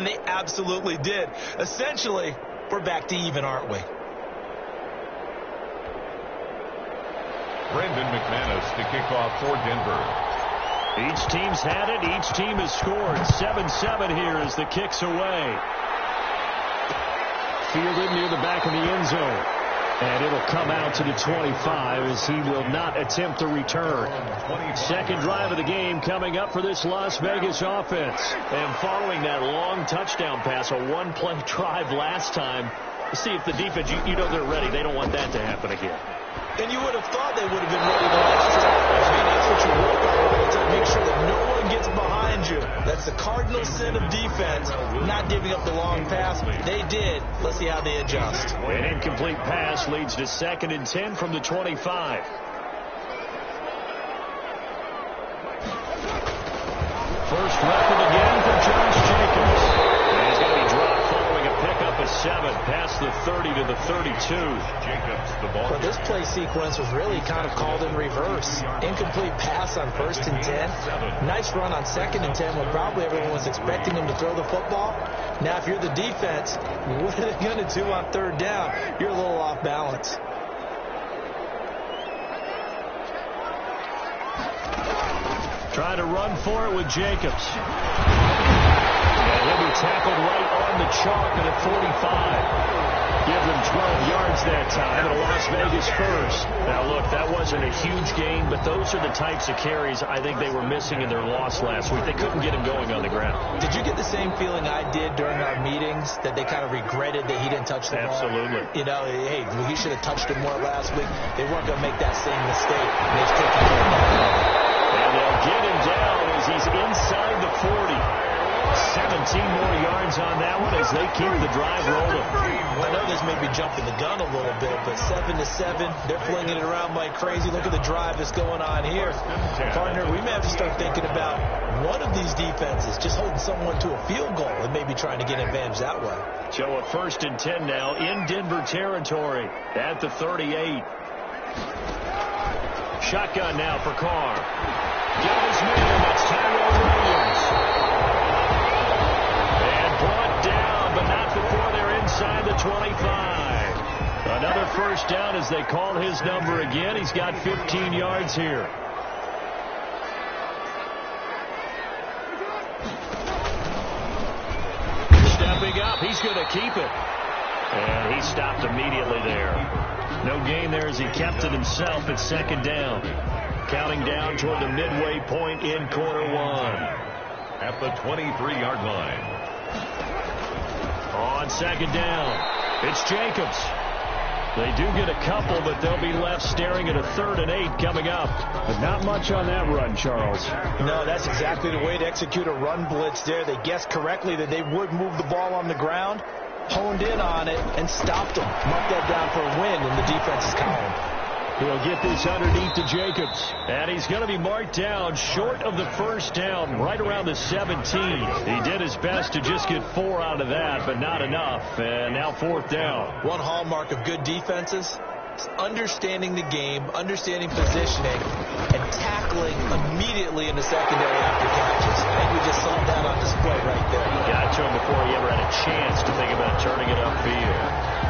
And they absolutely did. Essentially, we're back to even, aren't we? Brendan McManus to kick off for Denver. Each team's had it. Each team has scored. 7-7 here as the kick's away. Fielded near the back of the end zone. And it'll come out to the 25 as he will not attempt the return. Second drive of the game coming up for this Las Vegas offense. And following that long touchdown pass, a one-play drive last time, see if the defense, you know they're ready. They don't want that to happen again. And you would have thought they would have been ready the last drive. I mean, that's what you work on all the time. Make sure that no one gets behind you. That's the cardinal sin of defense, not giving up the long pass. They did. Let's see how they adjust. An incomplete pass leads to 2nd and 10 from the 25. First record again for Josh Jacobs. And he's going to be dropped following a pickup of 7 past the 30 to the 32. Jacobs, the ball. But this play sequence was really kind of called in reverse. Incomplete pass on 1st and 10. Nice run on 2nd and 10 when probably everyone was expecting him to throw the football. Now, if you're the defense, what are they going to do on 3rd down? You're a little off balance. Try to run for it with Jacobs. And he'll be tackled right on the chalk at a 45. Give them 12 yards that time at a Las Vegas first. Now, look, that wasn't a huge gain, but those are the types of carries I think they were missing in their loss last week. They couldn't get him going on the ground. Did you get the same feeling I did during our meetings, that they kind of regretted that he didn't touch the ball? Absolutely. You know, hey, he should have touched it more last week. They weren't going to make that same mistake. They've taken care of that. And they'll get him down as he's inside the 40. 17 more yards on that one as they keep the drive rolling. I know this may be jumping the gun a little bit, but 7-7, they're flinging it around like crazy. Look at the drive that's going on here. Partner, we may have to start thinking about one of these defenses just holding someone to a field goal and maybe trying to get an advantage that way. So a 1st and 10 now in Denver territory at the 38. Shotgun now for Carr. Got his man. That's Tyrell Williams. And brought down, but not before they're inside the 25. Another first down as they call his number again. He's got 15 yards here. Stepping up. He's going to keep it. And he stopped immediately there. No gain there as he kept it himself at 2nd down. Counting down toward the midway point in quarter 1. At the 23-yard line. On 2nd down, it's Jacobs. They do get a couple, but they'll be left staring at a 3rd and 8 coming up. But not much on that run, Charles. No, that's exactly the way to execute a run blitz there. They guessed correctly that they would move the ball on the ground, honed in on it, and stopped them. Mark that down for a win in the defense's column. He'll get this underneath to Jacobs. And he's going to be marked down short of the first down, right around the 17. He did his best to just get 4 out of that, but not enough. And now 4th down. One hallmark of good defenses is understanding the game, understanding positioning, and tackling immediately in the secondary after catches. I think we just saw that on display right there. Got to him before he ever had a chance to think about turning it upfield.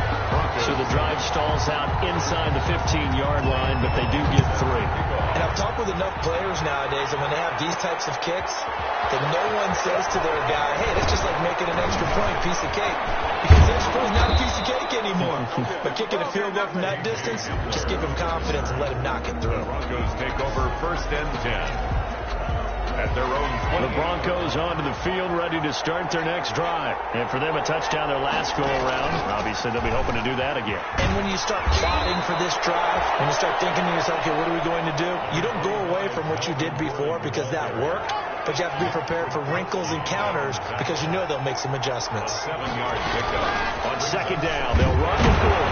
So the drive stalls out inside the 15-yard line, but they do get 3. And I've talked with enough players nowadays, and when they have these types of kicks, that no one says to their guy, hey, that's just like making an extra point, piece of cake. Because the extra point is not a piece of cake anymore. But kicking a field goal from that distance, just give him confidence and let him knock it through. The Broncos take over 1st and 10. At their own 20. The Broncos onto the field, ready to start their next drive. And for them, a touchdown their last go-around. Obviously, they'll be hoping to do that again. And when you start plotting for this drive, when you start thinking to yourself, okay, what are we going to do? You don't go away from what you did before because that worked, but you have to be prepared for wrinkles and counters because you know they'll make some adjustments. 7-yard pickup. On 2nd down, they'll run the ball.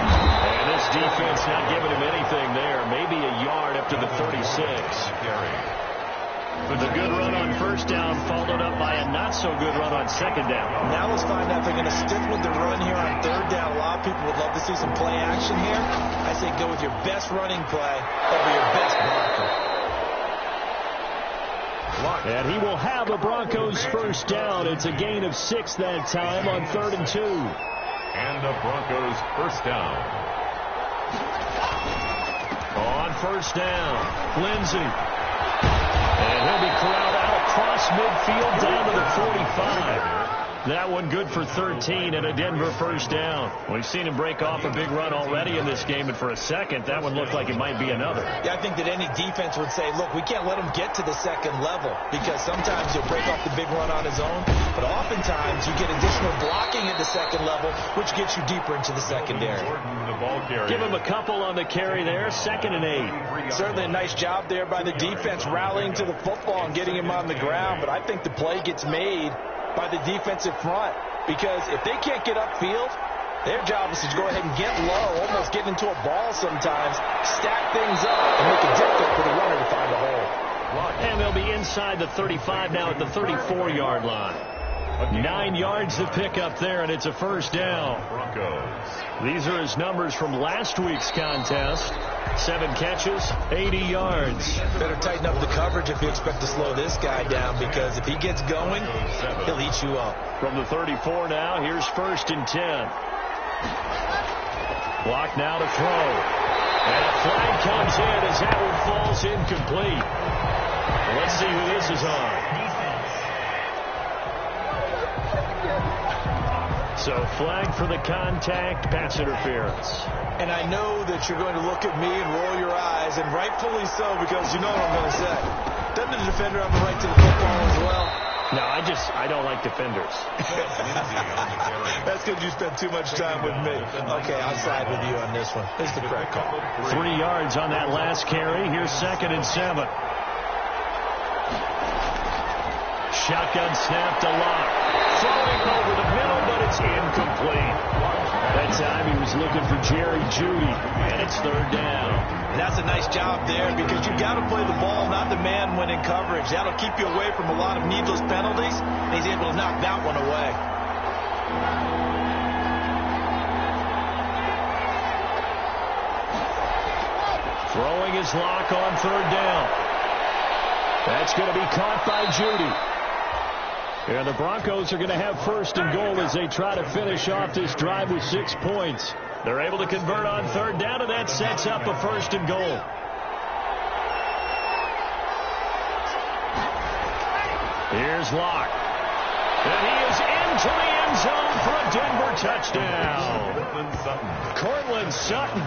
And this defense not giving him anything there. Maybe a yard up to the 36. With a good run on 1st down, followed up by a not-so-good run on 2nd down. Now let's find out if they're going to stick with the run here on 3rd down. A lot of people would love to see some play action here. I say go with your best running play over your best blocker. And he will have a Broncos first down. It's a gain of 6 that time on 3rd and 2. And the Broncos first down. On first down, Lindsey. And he'll be corralled out across midfield down to the 45. That one good for 13 and a Denver first down. We've seen him break off a big run already in this game, and for a second, that one looked like it might be another. Yeah, I think that any defense would say, look, we can't let him get to the second level, because sometimes he'll break off the big run on his own, but oftentimes you get additional blocking at the second level, which gets you deeper into the secondary. Give him a couple on the carry there, 2nd and 8. Certainly a nice job there by the defense rallying to the football and getting him on the ground, but I think the play gets made by the defensive front, because if they can't get upfield, their job is to go ahead and get low, almost get into a ball sometimes, stack things up, and make it difficult for the runner to find a hole. And they'll be inside the 35 now at the 34-yard line. 9 yards to pick up there, and it's a first down. These are his numbers from last week's contest. 7 catches, 80 yards. Better tighten up the coverage if you expect to slow this guy down, because if he gets going, he'll eat you up. From the 34 now, here's 1st and 10. Block now to throw. And a flag comes in as that one falls incomplete. Let's see who this is on. So flag for the contact, pass interference. And I know that you're going to look at me and roll your eyes, and rightfully so, because you know what I'm going to say. Doesn't the defender have the right to the football as well? No, I don't like defenders. That's because you spent too much time with me. Okay, I'll side with you on this one. This is the correct call. 3 yards on that last carry. Here's 2nd and 7. Shotgun snap to Locke. Throwing over the middle, but it's incomplete. That time he was looking for Jerry Jeudy, and it's 3rd down. And that's a nice job there, because you've got to play the ball, not the man when in coverage. That'll keep you away from a lot of needless penalties. He's able to knock that one away. Throwing his Locke on 3rd down. That's going to be caught by Jeudy. And the Broncos are going to have 1st and goal as they try to finish off this drive with 6 points. They're able to convert on 3rd down, and that sets up a 1st and goal. Here's Locke. And he is into the end zone for a Denver touchdown. Cortland Sutton,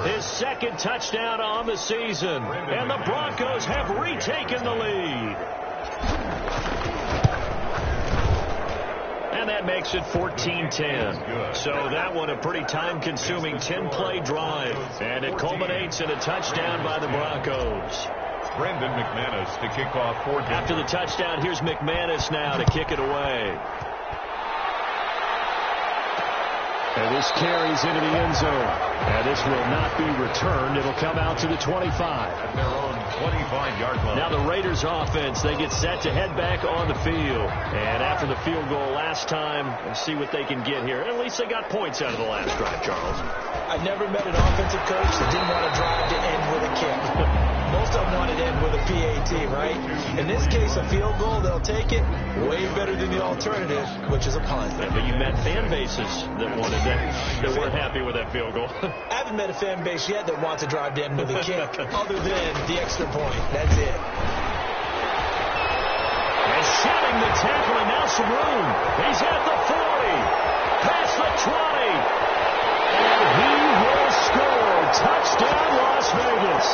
his 2nd touchdown on the season. And the Broncos have retaken the lead. And that makes it 14-10. So that one a pretty time-consuming 10-play drive. And it culminates in a touchdown by the Broncos. Brendan McManus to kick off for Denver. After the touchdown, here's McManus now to kick it away. And this carries into the end zone. And this will not be returned. It'll come out to the 25. At their own 25-yard line. Now the Raiders offense, they get set to head back on the field. And after the field goal last time, let's see what they can get here. At least they got points out of the last drive, Charles. I've never met an offensive coach that didn't want to drive to end with a kick. Most of them wanted to end with a PAT, right? In this case, a field goal, they'll take it way better than the alternative, which is a punt. Yeah, but you met fan bases that wanted that weren't happy with that field goal. I haven't met a fan base yet that wants to drive to end with a kick, other than the extra point. That's it. And shedding the tackle, and now some room. He's at the 40, past the 20, and he will score. Touchdown, Las Vegas.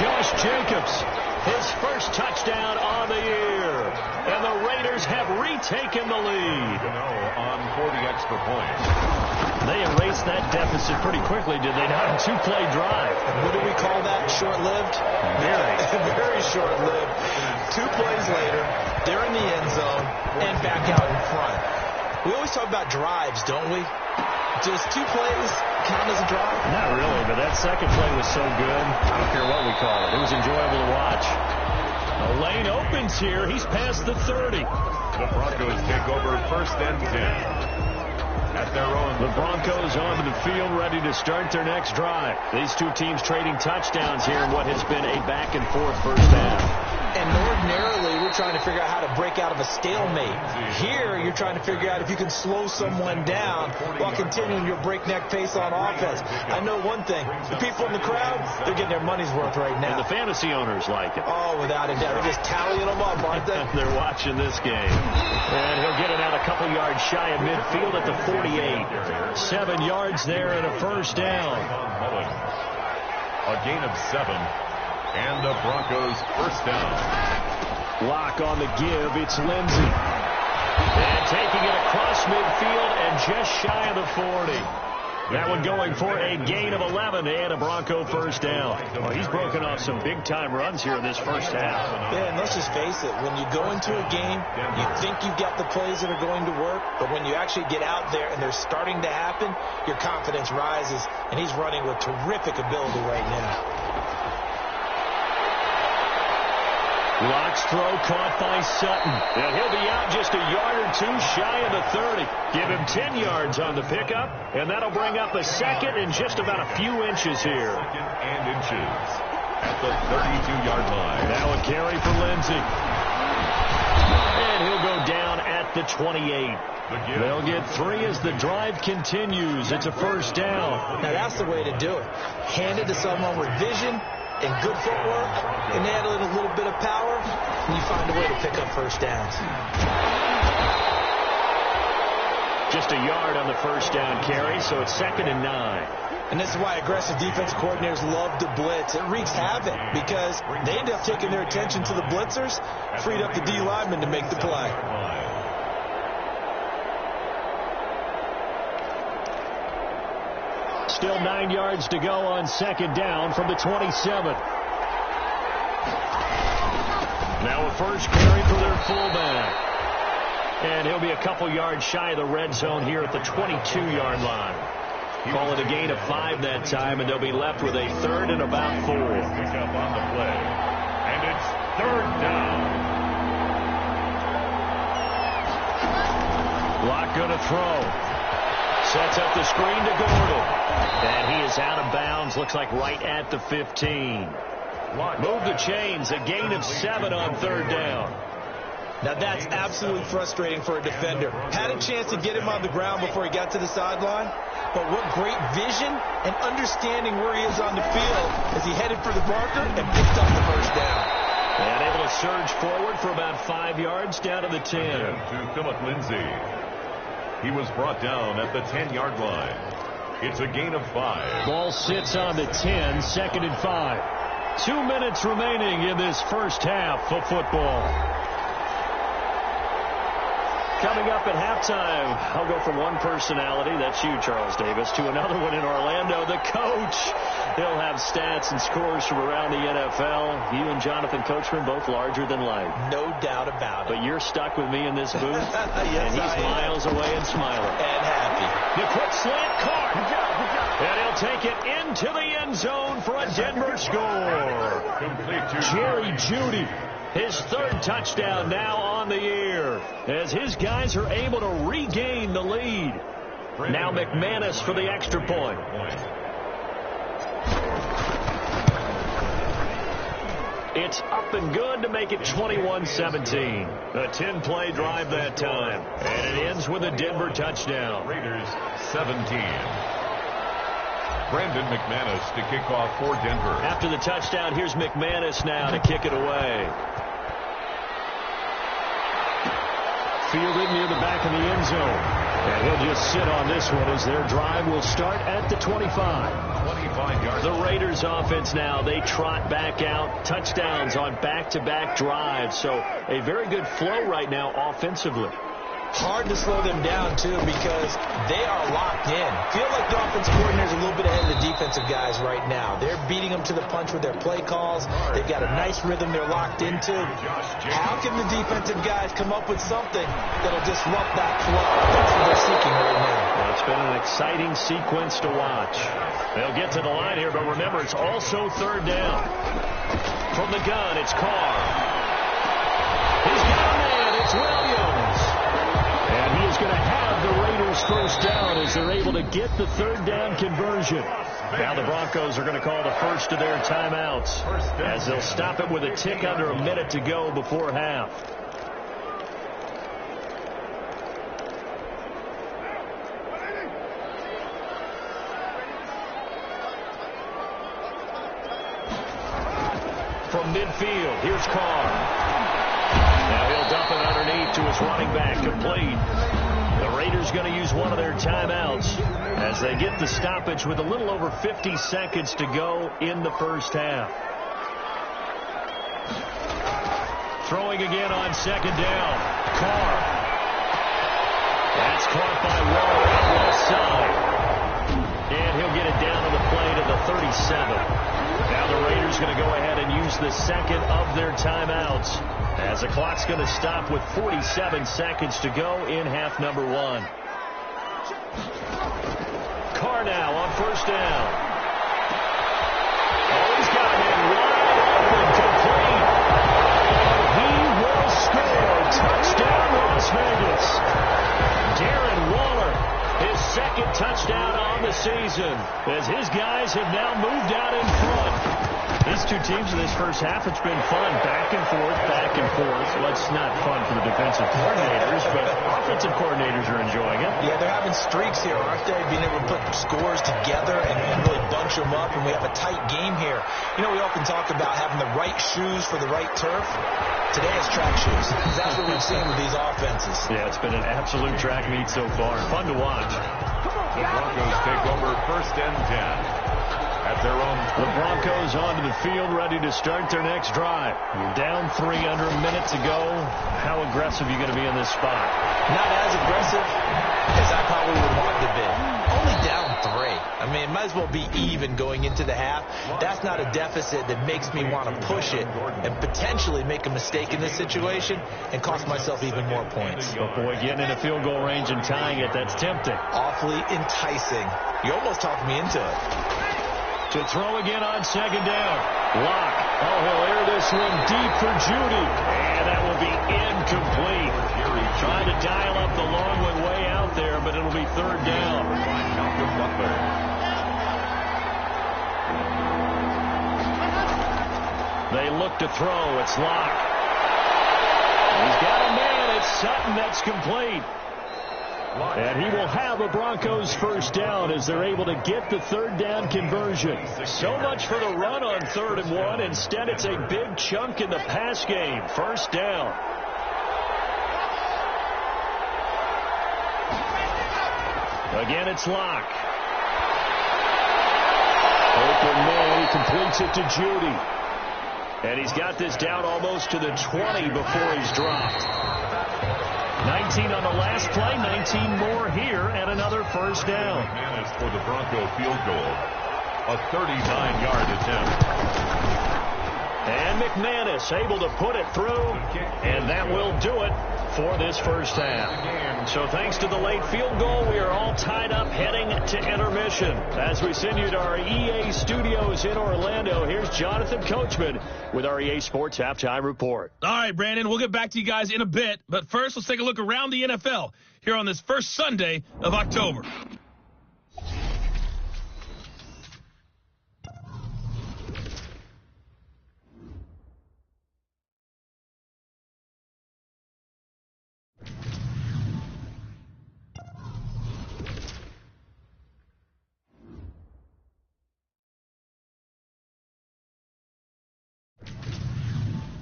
Josh Jacobs, his first touchdown on the year. And the Raiders have retaken the lead. On for the extra point. They erased that deficit pretty quickly, did they not? A 2-play drive. What do we call that? Short-lived? Very. Very short-lived. 2 plays later, they're in the end zone and back out in front. We always talk about drives, don't we? Does 2 plays count as a drive? Not really, but that second play was so good. I don't care what we call it. It was enjoyable to watch. A lane opens here. He's past the 30. The Broncos take over 1st and 10. At their own. The Broncos onto the field ready to start their next drive. These two teams trading touchdowns here in what has been a back-and-forth first half. And ordinarily, we're trying to figure out how to break out of a stalemate. Here, you're trying to figure out if you can slow someone down while continuing your breakneck pace on offense. I know one thing. The people in the crowd, they're getting their money's worth right now. And the fantasy owners like it. Oh, without a doubt. They're just tallying them up, aren't they? They're watching this game. And he'll get it out a couple yards shy of midfield at the 48. 7 yards there and a first down. A gain of 7. And the Broncos first down. Lock on the give. It's Lindsey. And taking it across midfield and just shy of the 40. That one going for a gain of 11 and a Bronco first down. Well, he's broken off some big-time runs here in this first half. Yeah, and let's just face it. When you go into a game, you think you've got the plays that are going to work, but when you actually get out there and they're starting to happen, your confidence rises, and he's running with terrific ability right now. Lock's throw caught by Sutton. And he'll be out just a yard or two shy of the 30. Give him 10 yards on the pickup, and that'll bring up a second and just about a few inches here. Second and inches at the 32-yard line. Now a carry for Lindsey. And he'll go down at the 28. They'll get 3 as the drive continues. It's a first down. Now that's the way to do it. Hand it to someone with vision and good footwork, and add a little bit of power, and you find a way to pick up first downs. Just a yard on the first down carry, so it's 2nd and 9. And this is why aggressive defense coordinators love to blitz. It wreaks havoc because they end up taking their attention to the blitzers, freed up the D lineman to make the play. Still 9 yards to go on 2nd down from the 27. Now a first carry for their fullback. And he'll be a couple yards shy of the red zone here at the 22-yard line. Call it a gain of 5 that time, and they'll be left with a 3rd and about 4. Pick up on the play. And it's 3rd down. Lock going to throw. Sets up the screen to Gordon. And he is out of bounds. Looks like right at the 15. Move the chains. A gain of 7 on 3rd down. Now that's absolutely frustrating for a defender. Had a chance to get him on the ground before he got to the sideline. But what great vision and understanding where he is on the field as he headed for the marker and picked up the first down. And able to surge forward for about 5 yards down to the 10. To Philip Lindsay. He was brought down at the 10-yard line. It's a gain of 5. Ball sits on the 10, 2nd and 5. 2 minutes remaining in this first half of football. Coming up at halftime, I'll go from one personality, that's you, Charles Davis, to another one in Orlando, the coach. He'll have stats and scores from around the NFL. You and Jonathan Coachman, both larger than life. No doubt about it. But you're stuck with me in this booth, yes, and he's miles away and smiling. And happy. The quick slant caught. And he'll take it into the end zone for a Denver score. Jerry Jeudy. His 3rd touchdown now on the year as his guys are able to regain the lead. Now McManus for the extra point. It's up and good to make it 21-17. A 10-play drive that time. And it ends with a Denver touchdown. Raiders 17. Brandon McManus to kick off for Denver. After the touchdown, here's McManus now to kick it away. Fielded near the back of the end zone. And he'll just sit on this one as their drive will start at the 25. 25 yards. The Raiders offense now, they trot back out. Touchdowns on back-to-back drives. So a very good flow right now offensively. Hard to slow them down, too, because they are locked in. Feel like the offense coordinator's a little bit ahead of the defensive guys right now. They're beating them to the punch with their play calls. They've got a nice rhythm they're locked into. How can the defensive guys come up with something that'll disrupt that flow? That's what they're seeking right now. Well, it's been an exciting sequence to watch. They'll get to the line here, but remember, it's also 3rd down. From the gun, it's Carr. He's got a man. It's Williams. And he is going to have the Raiders first down as as they're able to get the third down conversion. Now the Broncos are going to call the first of their timeouts as they'll stop it with a tick under a minute to go before half. From midfield, here's Carr. Now he'll dump it underneath to his running back, complete. The Raiders going to use one of their timeouts as they get the stoppage with a little over 50 seconds to go in the first half. Throwing again on second down. Carr. That's caught by Waller out left side. And he'll get it down to the play to the 37. Now the Raiders going to go ahead and use the second of their timeouts as the clock's going to stop with 47 seconds to go in half number one. Carr now on first down. Oh, he's got him wide open, complete. He will score. Touchdown, Las Vegas. Darren Waller, his second touchdown on the season, as his guys have now moved out in front. These two teams in this first half, it's been fun. Back and forth, back and forth. Well, it's not fun for the defensive coordinators, but offensive coordinators are enjoying it. Yeah, they're having streaks here, aren't they? Being able to put scores together and really bunch them up, and we have a tight game here. You know, we often talk about having the right shoes for the right turf. Today it's track shoes. That's what we've seen with these offenses. Yeah, it's been an absolute track meet so far. Fun to watch. The Broncos take over first and 10. At their own. The Broncos onto the field, ready to start their next drive. You're down 3 under a minute to go. How aggressive are you going to be in this spot? Not as aggressive as I probably would want to be. Only down 3. I mean, it might as well be even going into the half. That's not a deficit that makes me want to push it and potentially make a mistake in this situation and cost myself even more points. But boy, getting in a field goal range and tying it, that's tempting. Awfully enticing. You almost talked me into it. To throw again on second down. Lock. Oh, he'll air this one deep for Judy. And that will be incomplete. Trying to dial up the long one way out there, but it'll be third down. They look to throw. It's Lock. He's got a man. It's Sutton. That's complete. And he will have a Broncos first down as they're able to get the third down conversion. So much for the run on 3rd and 1. Instead, it's a big chunk in the pass game. First down. Again, it's Lock. Open man. He completes it to Judy. And he's got this down almost to the 20 before he's dropped. 19 on the last play, 19 more here, and another first down. McManus for the Bronco field goal. A 39-yard attempt. And McManus able to put it through, and that will do it for this first half. So thanks to the late field goal, we are all tied up heading to intermission. As we send you to our EA studios in Orlando, here's Jonathan Coachman with our EA Sports Halftime Report. All right, Brandon, we'll get back to you guys in a bit. But first, let's take a look around the NFL here on this first Sunday of October.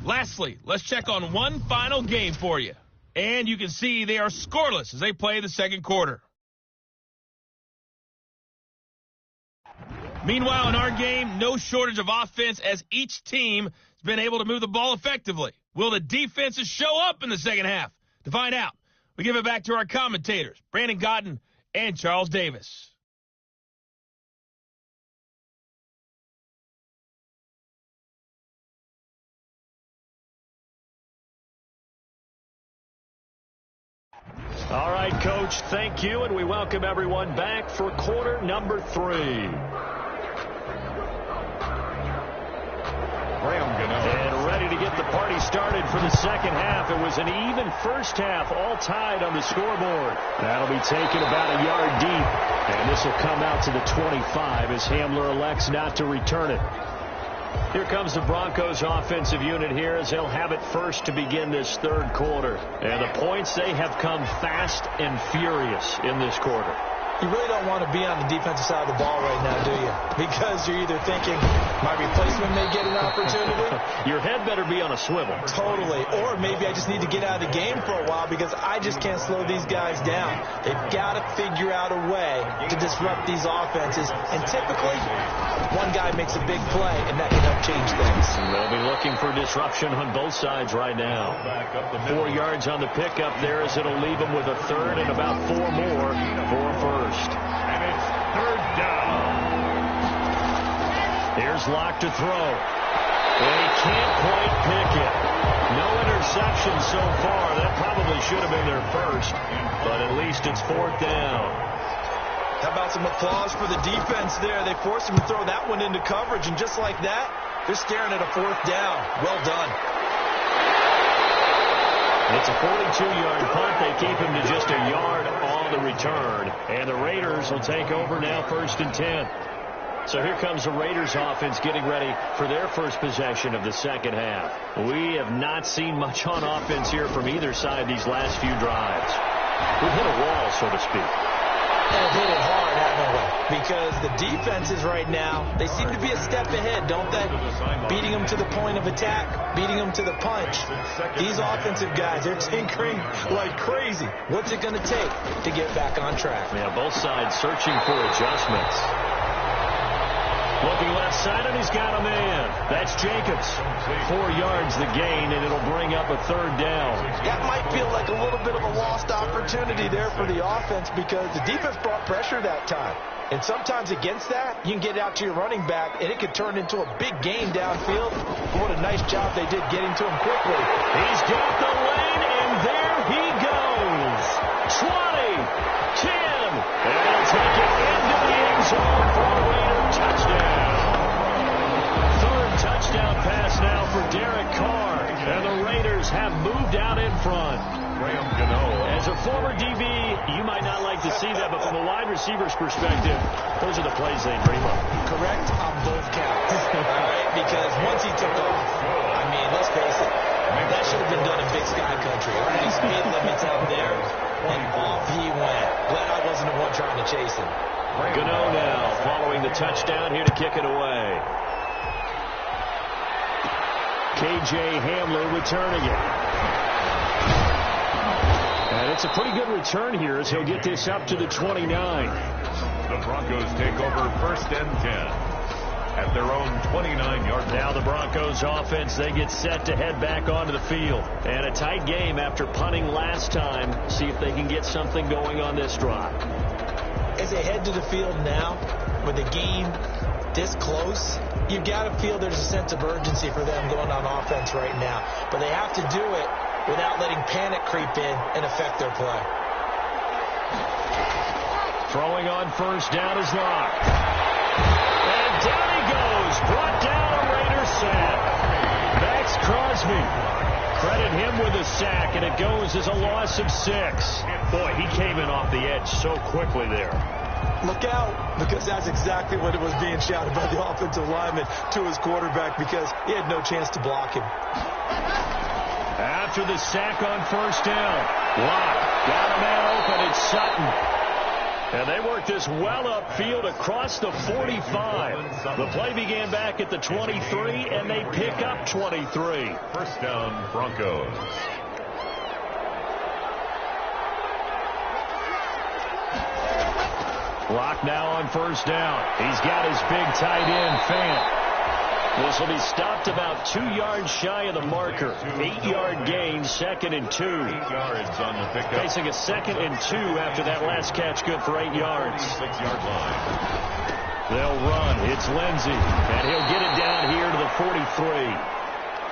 Lastly, let's check on one final game for you. And you can see they are scoreless as they play the second quarter. Meanwhile, in our game, no shortage of offense as each team has been able to move the ball effectively. Will the defenses show up in the second half? To find out, we give it back to our commentators, Brandon Cotton and Charles Davis. All right, Coach, thank you, and we welcome everyone back for quarter number 3. And ready to get the party started for the second half. It was an even first half, all tied on the scoreboard. That'll be taken about a yard deep, and this will come out to the 25 as Hamler elects not to return it. Here comes the Broncos offensive unit here as they'll have it first to begin this third quarter. And the points, they have come fast and furious in this quarter. You really don't want to be on the defensive side of the ball right now, do you? Because you're either thinking, my replacement may get an opportunity. Your head better be on a swivel. Totally. Or maybe I just need to get out of the game for a while because I just can't slow these guys down. They've got to figure out a way to disrupt these offenses. And typically, one guy makes a big play, and that can help change things. They'll be looking for disruption on both sides right now. 4 yards on the pickup there as it'll leave them with a third and about 4 more for a first. And it's third down. Here's Locke to throw. They can't quite pick it. No interception so far. That probably should have been their first, but at least it's 4th down. How about some applause for the defense there? They forced him to throw that one into coverage, and just like that, they're staring at a 4th down. Well done. It's a 42-yard punt. They keep him to just a yard on the return. And the Raiders will take over now 1st and 10. So here comes the Raiders offense getting ready for their first possession of the second half. We have not seen much on offense here from either side these last few drives. We've hit a wall, so to speak. And hit it hard, haven't we? Because the defenses right now, they seem to be a step ahead, don't they? Beating them to the point of attack, beating them to the punch. These offensive guys, they're tinkering like crazy. What's it going to take to get back on track? Yeah, both sides searching for adjustments. Looking left side, and he's got a man. That's Jacobs. 4 yards the gain, and it'll bring up a 3rd down. That might feel like a little bit of a lost opportunity there for the offense because the defense brought pressure that time. And sometimes against that, you can get out to your running back, and it could turn into a big gain downfield. But what a nice job they did getting to him quickly. He's got the lane, and there he goes. 20, 10, and he'll take it into the end zone for a Raider touchdown. 3rd touchdown pass now for Derek Carr, and the Raiders have moved out in front. As a former DB, you might not like to see that, but from a wide receiver's perspective, those are the plays they dream of. Correct on both counts. All right, because once he took off, I mean, let's face it, that should have been done in Big Sky Country. All right, speed limits out there, and off he went. Glad I wasn't the one trying to chase him. Gano now following the touchdown here to kick it away. K.J. Hamler returning it. And it's a pretty good return here as he'll get this up to the 29. The Broncos take over 1st and 10 at their own 29-yard line. Now the Broncos offense, they get set to head back onto the field. And a tight game after punting last time. See if they can get something going on this drive. As they head to the field now, with the game this close, you've got to feel there's a sense of urgency for them going on offense right now. But they have to do it without letting panic creep in and affect their play. Throwing on 1st down is Locke. And down he goes. Brought down a Raider sack. Max Crosby. Credit him with a sack, and it goes as a loss of 6. Boy, he came in off the edge so quickly there. Look out, because that's exactly what it was being shouted by the offensive lineman to his quarterback because he had no chance to block him. After the sack on 1st down, Locke got a man open. It's Sutton. And they worked this well upfield across the 45. The play began back at the 23, and they pick up 23. 1st down, Broncos. Locke now on 1st down. He's got his big tight end, Fant. This will be stopped about 2 yards shy of the marker. 8-yard gain, 2nd and 2. 8 yards on the pickup. Facing a 2nd and 2 after that last catch, good for 8 yards. 6-yard line. They'll run. It's Lindsey, and he'll get it down here to the 43.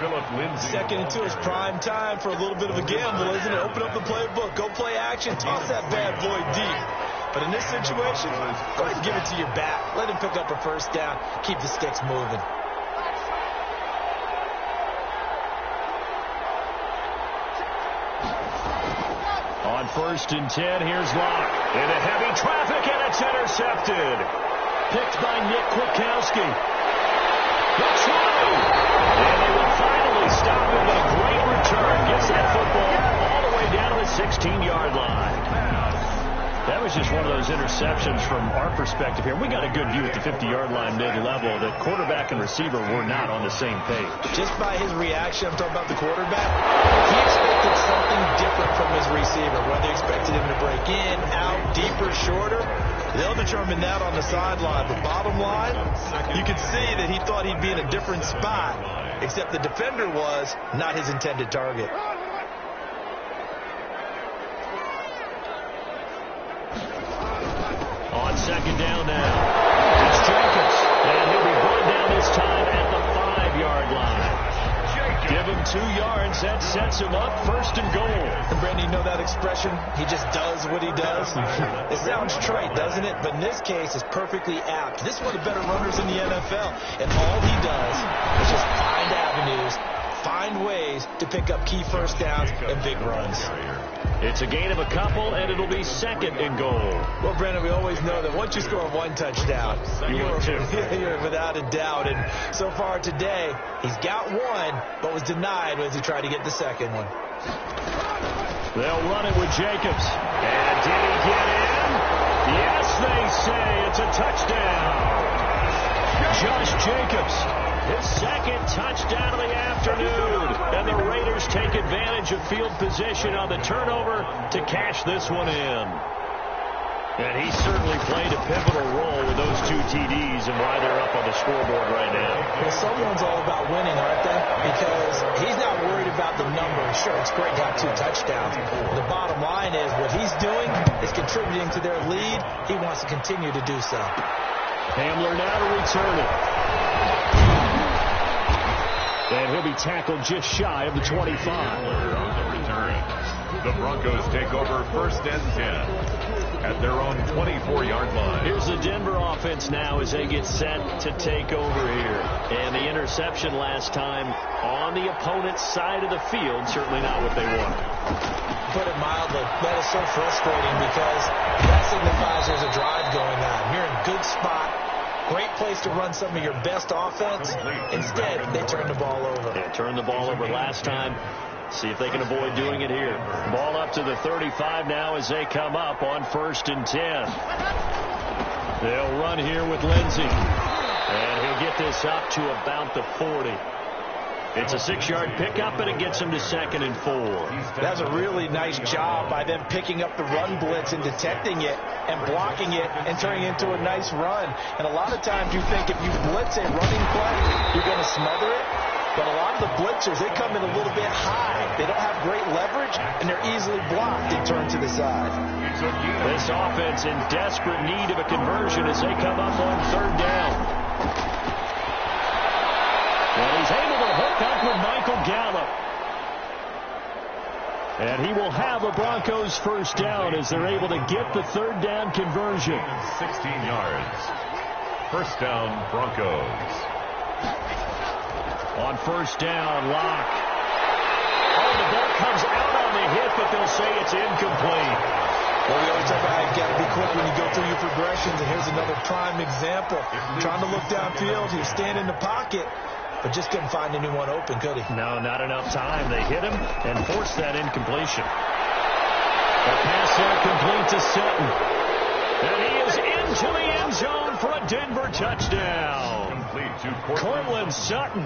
Philip Lindsey. 2nd and 2 is prime time for a little bit of a gamble, isn't it? Open up the playbook, go play action, toss that bad boy deep. But in this situation, go ahead and give it to your back. Let him pick up a 1st down. Keep the sticks moving. first and 10. Here's Locke. Into heavy traffic, and it's intercepted. Picked by Nick Kwiatkowski. Looks right. And they will finally stop it with a great return. Gets that football all the way down to the 16-yard line. That was just one of those interceptions from our perspective here. We got a good view at the 50-yard line mid-level that quarterback and receiver were not on the same page. Just by his reaction, I'm talking about the quarterback, he expected something different from his receiver, whether he expected him to break in, out, deeper, shorter. They'll determine that on the sideline. But bottom line, you can see that he thought he'd be in a different spot, except the defender was not his intended target. On second down now, it's Jacobs, and he'll be brought down this time at the 5-yard line. Give him 2 yards, that sets him up first and goal. And Brandon, you know that expression? He just does what he does. It sounds trite, doesn't it? But in this case, it's perfectly apt. This is one of the better runners in the NFL, and all he does is just find avenues, find ways to pick up key first downs and big runs. It's a gain of a couple, and it'll be second and goal. Well, Brandon, we always know that once you score 1 touchdown, you're without a doubt. And so far today, he's got 1, but was denied as he tried to get the second one. They'll run it with Jacobs. And did he get in? Yes, they say it's a touchdown. Josh Jacobs, his second touchdown of the afternoon. And the Raiders take advantage of field position on the turnover to cash this one in. And he certainly played a pivotal role with those 2 TDs and why they're up on the scoreboard right now. Well, someone's all about winning, aren't they? Because he's not worried about the numbers. Sure, it's great to have 2 touchdowns. The bottom line is what he's doing is contributing to their lead. He wants to continue to do so. Hamler now to return it. And he'll be tackled just shy of the 25. On the return, the Broncos take over first and 10 at their own 24-yard line. Here's the Denver offense now as they get set to take over here. And the interception last time on the opponent's side of the field, certainly not what they wanted. Put it mildly, that is so frustrating because that signifies there's a drive going on. You're in a good spot. Great place to run some of your best offense. Instead, they turn the ball over. They turned the ball over last time. See if they can avoid doing it here. Ball up to the 35 now as they come up on first and 10. They'll run here with Lindsey. And he'll get this up to about the 40. It's a 6-yard pickup, and it gets him to second and 4. That's a really nice job by them picking up the run blitz and detecting it and blocking it and turning it into a nice run. And a lot of times you think if you blitz a running play, you're going to smother it. But a lot of the blitzers, they come in a little bit high. They don't have great leverage, and they're easily blocked and turned to the side. This offense in desperate need of a conversion as they come up on third down. And he's able to hook up with Michael Gallup. And he will have the Broncos first down as they're able to get the third down conversion. 16 yards. First down, Broncos. On first down, Locke. Oh, the ball comes out on the hit, but they'll say it's incomplete. Well, we always talk about how you've got to be quick when you go through your progressions, and here's another prime example. Trying to look downfield, he was standing in the pocket, but just couldn't find anyone open, could he? No, not enough time. They hit him and forced that incompletion. A pass there complete to Sutton. And he is into the end zone for a Denver touchdown. Cortland Sutton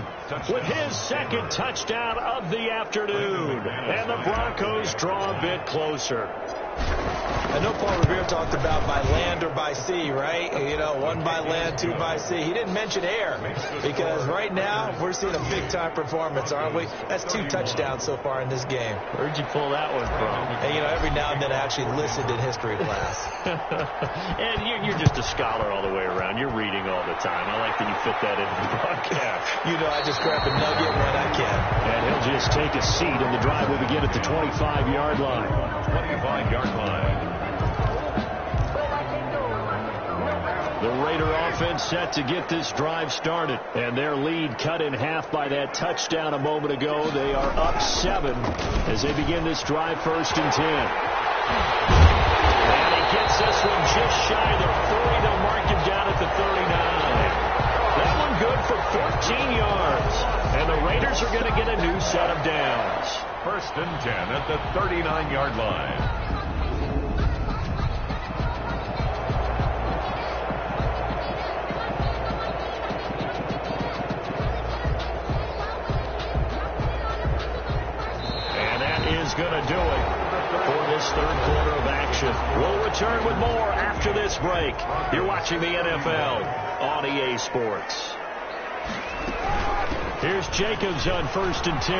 with his second touchdown of the afternoon. And the Broncos draw a bit closer. I know Paul Revere talked about by land or by sea, right? You know, 1 by land, 2 by sea. He didn't mention air because right now we're seeing a big-time performance, aren't we? That's 2 touchdowns so far in this game. Where'd you pull that one from? And, you know, every now and then I actually listened in history class. And you're just a scholar all the way around. You're reading all the time. I like that you fit that into the broadcast. You know, I just grab a nugget when I can. And he'll just take a seat, and the drive will begin at the 25-yard line. 25-yard line. The Raider offense set to get this drive started. And their lead cut in half by that touchdown a moment ago. They are up 7 as they begin this drive first and 10. And he gets this one just shy of the 40. They'll mark him down at the 39. That one good for 14 yards. And the Raiders are going to get a new set of downs. First and 10 at the 39-yard line. Going to do it for this third quarter of action. We'll return with more after this break. You're watching the NFL on EA Sports. Here's Jacobs on 1st and 10.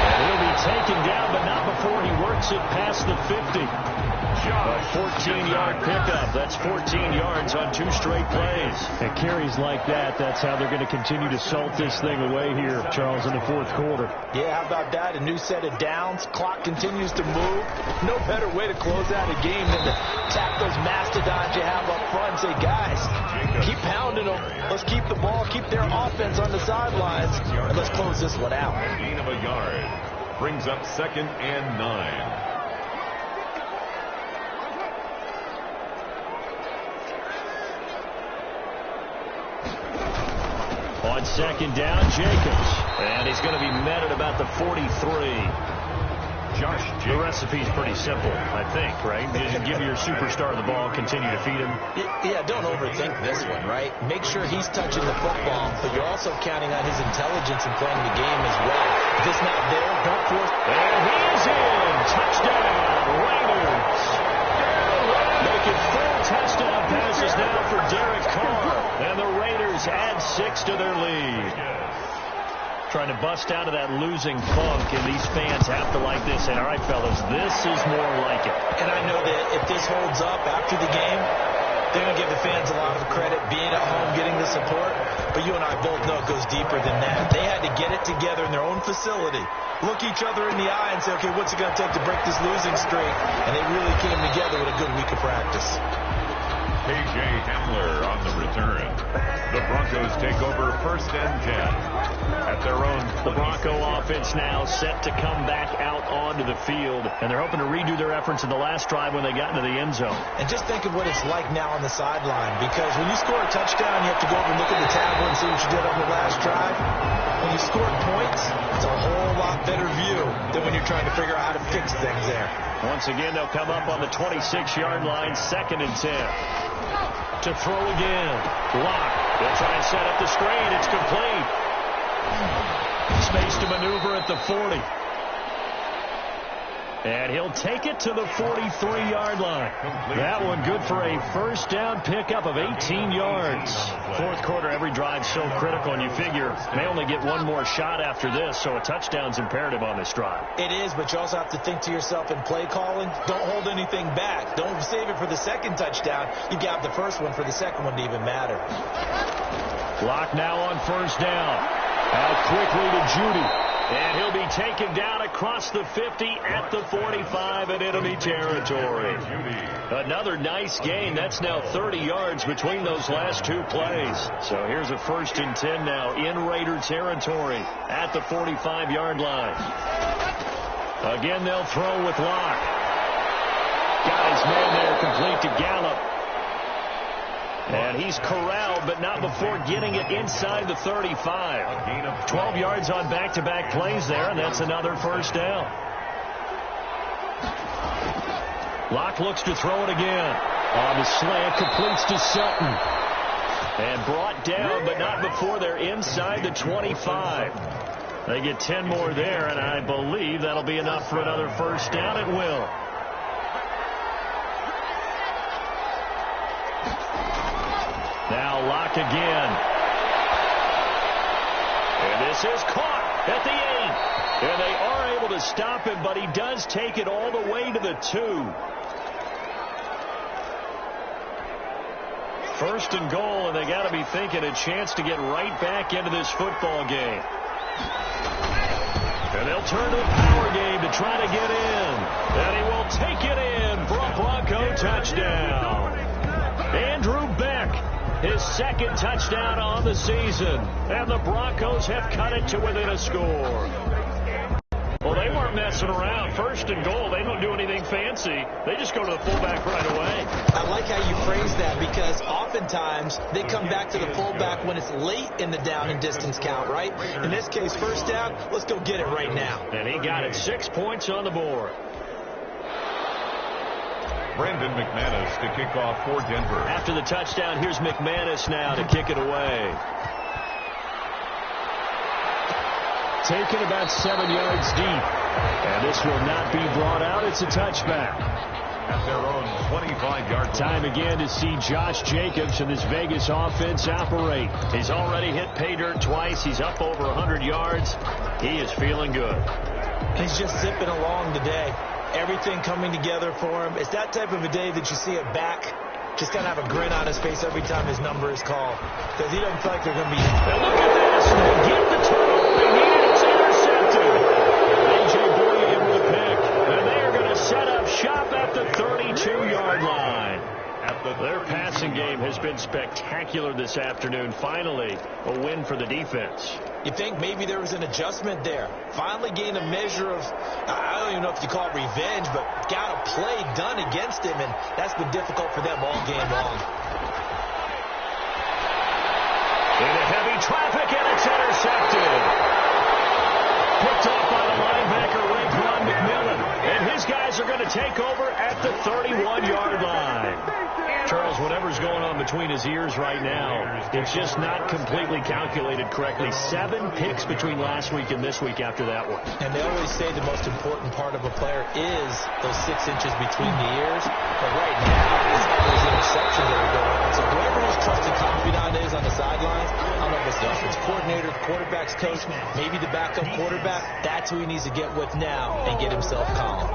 And he'll be taken down, but not before he works it past the 50. A 14-yard pickup. That's 14 yards on 2 straight plays. And carries like that, that's how they're going to continue to salt this thing away here, Charles, in the fourth quarter. Yeah, how about that? A new set of downs. Clock continues to move. No better way to close out a game than to tap those mastodons you have up front and say, guys, keep pounding them. Let's keep the ball, keep their offense on the sidelines, and let's close this one out. Gain of a yard brings up 2nd and 9. On 2nd down, Jacobs. And he's going to be met at about the 43. The recipe's pretty simple, I think, right? You give your superstar the ball, continue to feed him. Yeah, don't overthink this one, right? Make sure he's touching the football, but you're also counting on his intelligence in playing the game as well. If it's not there, don't force. And he is in. Touchdown, Raiders. Making 4 touchdown passes now for Derek Carr. And the Raiders add 6 to their lead. Trying to bust out of that losing funk, and these fans have to like this. And all right, fellas, this is more like it. And I know that if this holds up after the game, they're going to give the fans a lot of credit being at home, getting the support. But you and I both know it goes deeper than that. They had to get it together in their own facility, look each other in the eye and say, okay, what's it going to take to break this losing streak? And they really came together with a good week of practice. K.J. Hamler on the return. The Broncos take over 1st and 10 at their own. The Bronco offense now set to come back out onto the field, and they're hoping to redo their efforts in the last drive when they got into the end zone. And just think of what it's like now on the sideline, because when you score a touchdown, you have to go over and look at the tablet and see what you did on the last drive. When you score points, it's a whole lot better view than when you're trying to figure out how to fix things there. Once again, they'll come up on the 26-yard line, 2nd and 10. To throw again. Lock. They'll try and set up the screen. It's complete. Space to maneuver at the 40. And he'll take it to the 43-yard line. That one good for a 1st down pickup of 18 yards. Fourth quarter, every drive so critical, and you figure may only get one more shot after this, so a touchdown's imperative on this drive. It is, but you also have to think to yourself in play calling, don't hold anything back. Don't save it for the 2nd touchdown. You got the first one for the 2nd one to even matter. Clock now on 1st down. Out quickly to Judy. And he'll be taken down across the 50 at the 45 in enemy territory. Another nice gain. That's now 30 yards between those last 2 plays. So here's a 1st and 10 now in Raider territory at the 45-yard line. Again, they'll throw with Locke. Got his man there complete to Gallup. And he's corralled, but not before getting it inside the 35. 12 yards on back-to-back plays there, and that's another 1st down. Locke looks to throw it again. On the slant, completes to Sutton. And brought down, but not before they're inside the 25. They get 10 more there, and I believe that'll be enough for another 1st down. It will. Now Locke again. And this is caught at the 8. And they are able to stop him, but he does take it all the way to the 2. 1st and goal, and they got to be thinking a chance to get right back into this football game. And they'll turn to a power game to try to get in. And he will take it in for a Bronco touchdown. Andrew Beck, his 2nd touchdown on the season. And the Broncos have cut it to within a score. Well, they weren't messing around. First and goal, they don't do anything fancy. They just go to the fullback right away. I like how you phrase that because oftentimes they come back to the fullback when it's late in the down and distance count, right? In this case, first down, let's go get it right now. And he got it. 6 points on the board. Brandon McManus to kick off for Denver. After the touchdown, here's McManus now to kick it away. Taken about 7 yards deep. And this will not be brought out. It's a touchback. At their own 25-yard line. Time again to see Josh Jacobs and this Vegas offense operate. He's already hit pay dirt twice. He's up over 100 yards. He is feeling good. He's just zipping along today. Everything coming together for him. It's that type of a day that you see a back just kind of have a grin on his face every time his number is called. Because he doesn't feel like they're going to be... Now look at this. They get the turnover. They need it. It's intercepted. A.J. Boye with a pick. And they are going to set up shop at the 32-yard line. Their passing game has been spectacular this afternoon. Finally, a win for the defense. You think maybe there was an adjustment there. Finally gained a measure of, I don't even know if you call it revenge, but got a play done against him, and that's been difficult for them all game long. Into heavy traffic, and it's intercepted. Picked off by the linebacker, Raekwon McMillan. And his guys are going to take over at the 31-yard line. Charles, whatever's going on between his ears right now, it's just not completely calculated correctly. 7 picks between last week and this week after that one. And they always say the most important part of a player is those 6 inches between the ears. But right now, it's all those interceptions that are going on. So whoever his trusted confidant is on the sidelines, I don't know if it's the offensive coordinator, the quarterback's coach, maybe the backup quarterback, that's who he needs to get with now and get himself calm.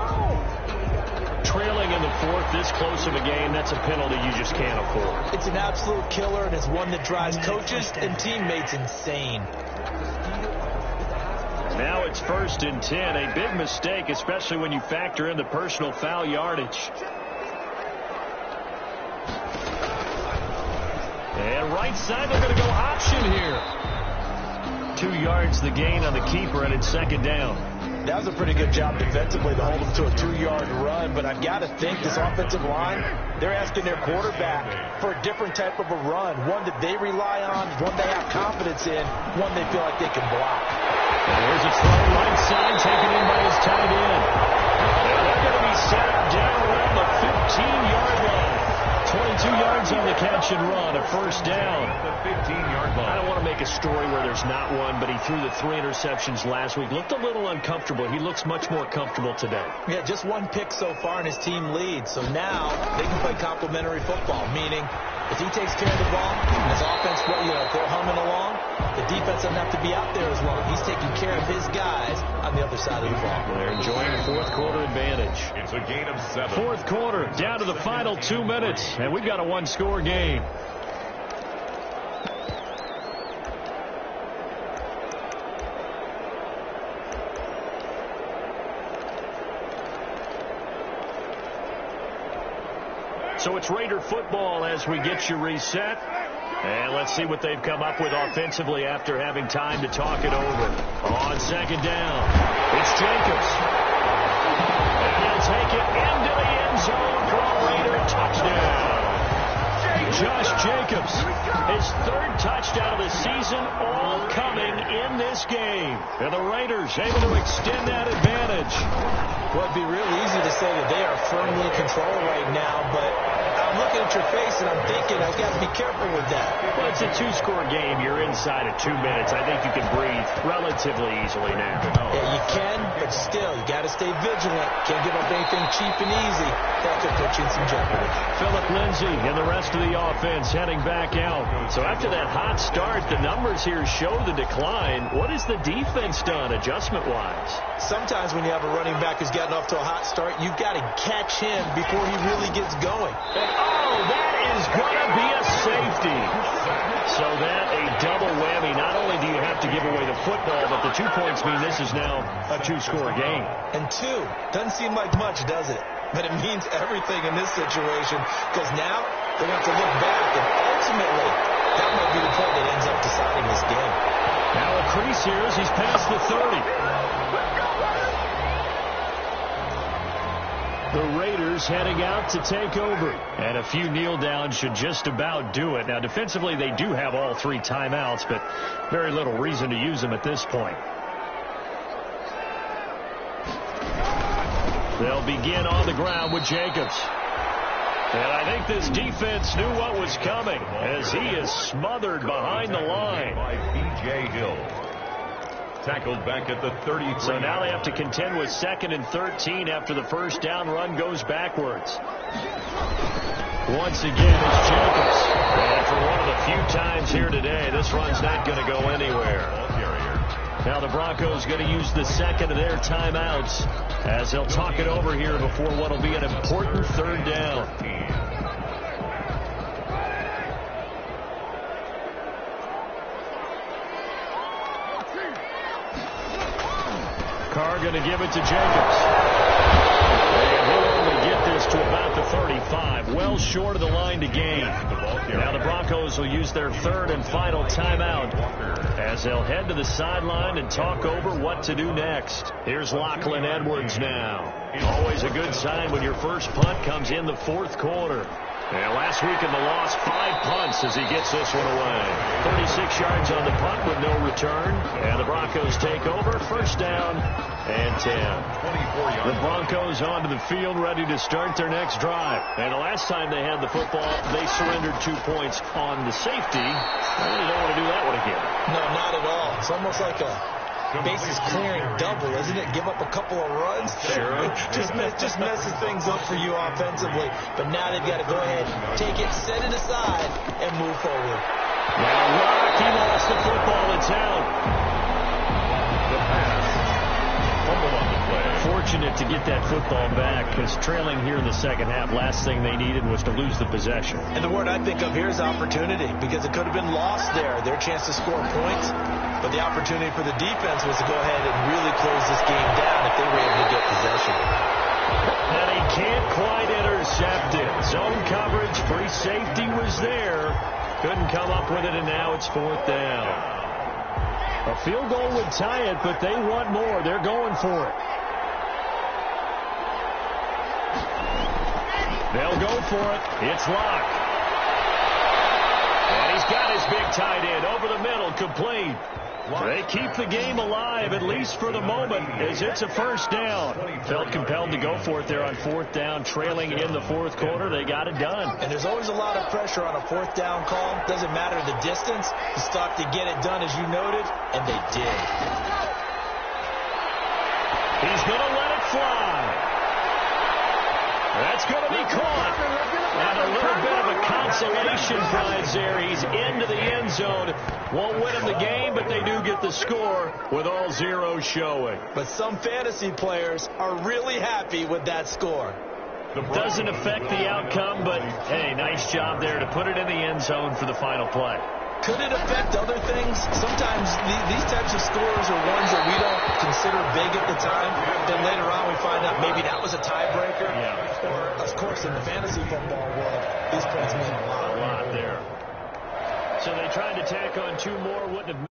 Trailing in the fourth, this close of a game, that's a penalty you just can't afford. It's an absolute killer, and it's one that drives coaches and teammates insane. Now it's 1st and 10, a big mistake, especially when you factor in the personal foul yardage. And right side, they're going to go option here. 2 yards the gain on the keeper, and it's 2nd down. That was a pretty good job defensively to hold him to a 2-yard run, but I've got to think this offensive line, they're asking their quarterback for a different type of a run, one that they rely on, one they have confidence in, one they feel like they can block. And here's a throw right side taken in by his tight end. And they're going to be set up down around the 15-yard line. 22 yards on the catch and run, a 1st down. The 15-yard line. I don't want to make a story where there's not one, but he threw the 3 interceptions last week. Looked a little uncomfortable. He looks much more comfortable today. Yeah, just 1 pick so far and his team leads. So now they can play complementary football, meaning if he takes care of the ball and his offense, if they're humming along, the defense doesn't have to be out there as long. He's taking care of his guys on the other side of the ball. They're enjoying the 4th quarter advantage. It's a gain of 7. 4th quarter, down to the final 2 minutes, and we've got a 1-score game. So it's Raider football as we get you reset. And let's see what they've come up with offensively after having time to talk it over. On 2nd down, it's Jacobs. And he'll take it into the end zone for a Raider touchdown. Josh Jacobs, his 3rd touchdown of the season, all coming in this game. And the Raiders able to extend that advantage. Well, it'd be real easy to say that they are firmly in control right now, but I'm looking at your face and I'm thinking I've got to be careful with that. Well, it's a 2-score game. You're inside of 2 minutes. I think you can breathe relatively easily now. Yeah, you can, but still, you got to stay vigilant. Can't give up anything cheap and easy. That could put you in some jeopardy. Philip Lindsay and the rest of the offense heading back out. So after that hot start, the numbers here show the decline. What has the defense done adjustment-wise? Sometimes when you have a running back who's gotten off to a hot start, you've got to catch him before he really gets going. And, that is going to be a safety. So that a double whammy. Not only do you have to give away the football, but the 2 points mean this is now a 2-score game. And 2 doesn't seem like much, does it? But it means everything in this situation because now they're going to have to look back, and ultimately that might be the play that ends up deciding this game. Now a crease here as he's past the 30. The Raiders heading out to take over. And a few kneel downs should just about do it. Now, defensively, they do have all 3 timeouts, but very little reason to use them at this point. They'll begin on the ground with Jacobs. And I think this defense knew what was coming as he is smothered behind the line. By B.J. Hill. Tackled back at the 33. So now they have to contend with 2nd and 13 after the first down run goes backwards. Once again, it's Jacobs. And for one of the few times here today, this run's not going to go anywhere. Now the Broncos going to use the 2nd of their timeouts as they'll talk it over here before what will be an important 3rd down. Carr going to give it to Jacobs. And he'll only get this to about the 35, well short of the line to gain. Now the Broncos will use their 3rd and final timeout as they'll head to the sideline and talk over what to do next. Here's Lachlan Edwards now. Always a good sign when your first punt comes in the 4th quarter. And last week in the loss, 5 punts as he gets this one away. 36 yards on the punt with no return. And the Broncos take over. First down and 10. The Broncos onto the field ready to start their next drive. And the last time they had the football, they surrendered 2 points on the safety. I really don't want to do that one again. No, not at all. It's almost like a bases clearing double, isn't it? Give up a couple of runs. Sure. just messes things up for you offensively. But now they've got to go ahead, take it, set it aside, and move forward. Now Rock, he lost the football. It's out. The pass. Fumble on the play. Fortunate to get that football back because trailing here in the second half, last thing they needed was to lose the possession. And the word I think of here is opportunity, because it could have been lost there, their chance to score points. But the opportunity for the defense was to go ahead and really close this game down if they were able to get possession. And he can't quite intercept it. Zone coverage, free safety was there. Couldn't come up with it, and now it's 4th down. A field goal would tie it, but they want more. They're going for it. They'll go for it. It's Locke. And he's got his big tight end over the middle, complete. They keep the game alive, at least for the moment, as it's a first down. Felt compelled to go for it there on 4th down, trailing in the 4th quarter. They got it done. And there's always a lot of pressure on a 4th down call. Doesn't matter the distance. You stop to get it done, as you noted, and they did. He's going to let it fly. That's going to be caught. And a little bit of a consolation prize there. He's into the end zone. Won't win him the game, but they do get the score with all zeros showing. But some fantasy players are really happy with that score. Doesn't affect the outcome, but, hey, nice job there to put it in the end zone for the final play. Could it affect other things? Sometimes these types of scores are ones that we don't consider big at the time. Then later on we find out maybe that was a tiebreaker. Yeah. Or, of course, in the fantasy football world, these points mean a lot. A lot there. So they tried to tack on 2 more, wouldn't have